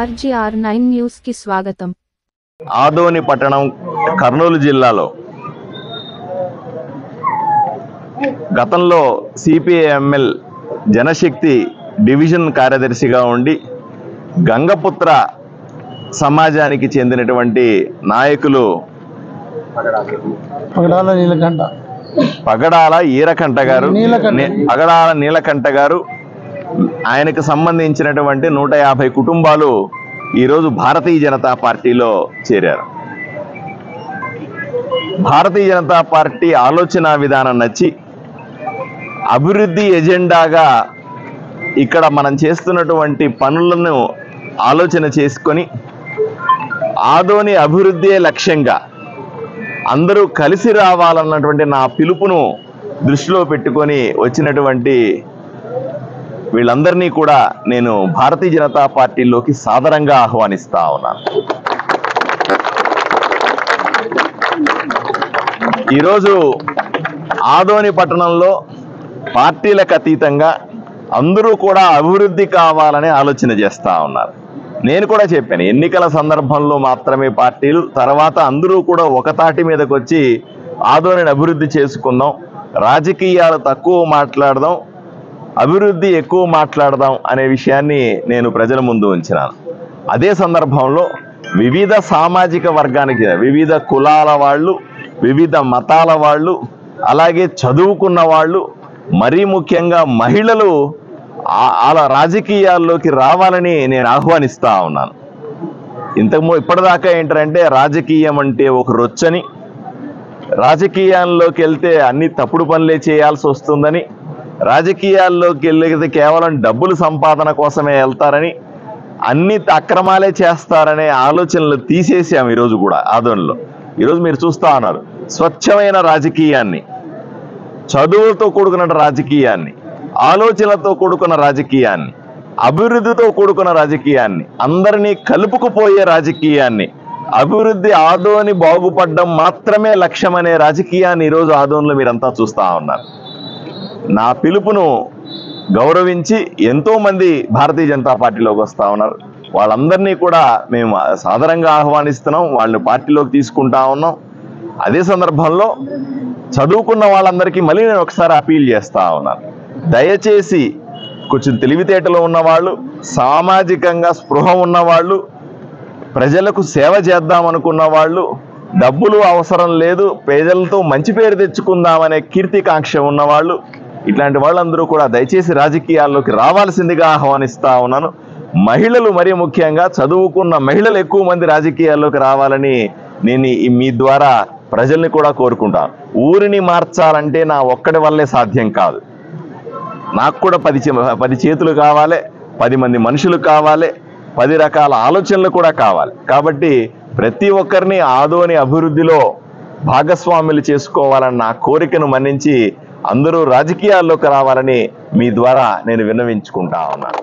RGR9 news కి స్వాగతం. ఆదోని పట్టణం కర్నూలు జిల్లాలో గతంలో సిపిఐఎంఎల్ జనశక్తి డివిజన్ కార్యదర్శిగా ఉండి గంగపుత్ర సమాజానికి చెందినటువంటి నాయకులు పగడాల నీలకంఠ గారు ఆయనకు సంబంధించినటువంటి 150 కుటుంబాలు ఈరోజు భారతీయ జనతా పార్టీలో చేరారు. భారతీయ జనతా పార్టీ ఆలోచన విధానం నచ్చి అభివృద్ధి ఎజెండాగా ఇక్కడ మనం చేస్తున్నటువంటి పనులను ఆలోచన చేసుకొని ఆదోని అభివృద్ధి లక్ష్యంగా అందరూ కలిసి రావాలన్నటువంటి నా పిలుపును దృష్టిలో పెట్టుకొని వచ్చినటువంటి వీళ్ళందరినీ కూడా నేను భారతీయ జనతా పార్టీలోకి సాదరంగా ఆహ్వానిస్తా ఉన్నాను. ఈరోజు ఆదోని పట్టణంలో పార్టీలకు అతీతంగా అందరూ కూడా అభివృద్ధి కావాలని ఆలోచన చేస్తూ ఉన్నారు. నేను కూడా చెప్పాను, ఎన్నికల సందర్భంలో మాత్రమే పార్టీలు, తర్వాత అందరూ కూడా ఒక తాటి మీదకి వచ్చి ఆదోనిని అభివృద్ధి చేసుకుందాం, రాజకీయాలు తక్కువ మాట్లాడదాం, అభివృద్ధి ఎక్కువ మాట్లాడదాం అనే విషయాన్ని నేను ప్రజల ముందు ఉంచినాను. అదే సందర్భంలో వివిధ సామాజిక వర్గానికి, వివిధ కులాల వాళ్ళు, వివిధ మతాల వాళ్ళు, అలాగే చదువుకున్న వాళ్ళు, మరీ ముఖ్యంగా మహిళలు అలా రాజకీయాల్లోకి రావాలని నేను ఆహ్వానిస్తా ఉన్నాను. ఇప్పటిదాకా ఏంటంటే రాజకీయం అంటే ఒక రొచ్చని, రాజకీయాల్లోకి వెళ్తే అన్ని తప్పుడు పనులే చేయాల్సి వస్తుందని, రాజకీయాల్లోకి వెళ్ళితే కేవలం డబ్బులు సంపాదన కోసమే వెళ్తారని, అన్ని అక్రమాలే చేస్తారనే ఆలోచనలు తీసేసాం. ఈరోజు కూడా ఆదోనిలో ఈరోజు మీరు చూస్తూ ఉన్నారు స్వచ్ఛమైన రాజకీయాన్ని, చదువులతో కూడుకున్న రాజకీయాన్ని, ఆలోచనలతో కూడుకున్న రాజకీయాన్ని, అభివృద్ధితో కూడుకున్న రాజకీయాన్ని, అందరినీ కలుపుకుపోయే రాజకీయాన్ని, అభివృద్ధి ఆదోని బాగుపడడం మాత్రమే లక్ష్యమనే రాజకీయాన్ని ఈరోజు ఆదోనిలో మీరంతా చూస్తూ ఉన్నారు. నా పిలుపును గౌరవించి ఎంతోమంది భారతీయ జనతా పార్టీలోకి వస్తూ ఉన్నారు. వాళ్ళందరినీ కూడా మేము సాదరంగా ఆహ్వానిస్తున్నాం, వాళ్ళని పార్టీలోకి తీసుకుంటా ఉన్నాం. అదే సందర్భంలో చదువుకున్న వాళ్ళందరికీ మళ్ళీ నేను ఒకసారి అపీల్ చేస్తా ఉన్నాను, దయచేసి కొంచెం తెలివితేటలో ఉన్నవాళ్ళు, సామాజికంగా స్పృహ ఉన్నవాళ్ళు, ప్రజలకు సేవ చేద్దామనుకున్న వాళ్ళు, డబ్బులు అవసరం లేదు, ప్రజలతో మంచి పేరు తెచ్చుకుందామనే కీర్తికాంక్ష ఉన్నవాళ్ళు, ఇట్లాంటి వాళ్ళందరూ కూడా దయచేసి రాజకీయాల్లోకి రావాల్సిందిగా ఆహ్వానిస్తా ఉన్నాను. మహిళలు మరీ ముఖ్యంగా చదువుకున్న మహిళలు ఎక్కువ మంది రాజకీయాల్లోకి రావాలని నేను మీ ద్వారా ప్రజల్ని కూడా కోరుకుంటాను. ఊరిని మార్చాలంటే నా ఒక్కడి వల్లే సాధ్యం కాదు, నాకు కూడా 10 చేతులు కావాలి, 10 మంది మనుషులు కావాలి, 10 రకాల ఆలోచనలు కూడా కావాలి. కాబట్టి ప్రతి ఒక్కరిని ఆదోని అభివృద్ధిలో భాగస్వాములు చేసుకోవాలని నా కోరికను మన్నించి అందరూ రాజకీయాల్లోకి రావాలని మీ ద్వారా నేను విన్నవించుకుంటా ఉన్నాను.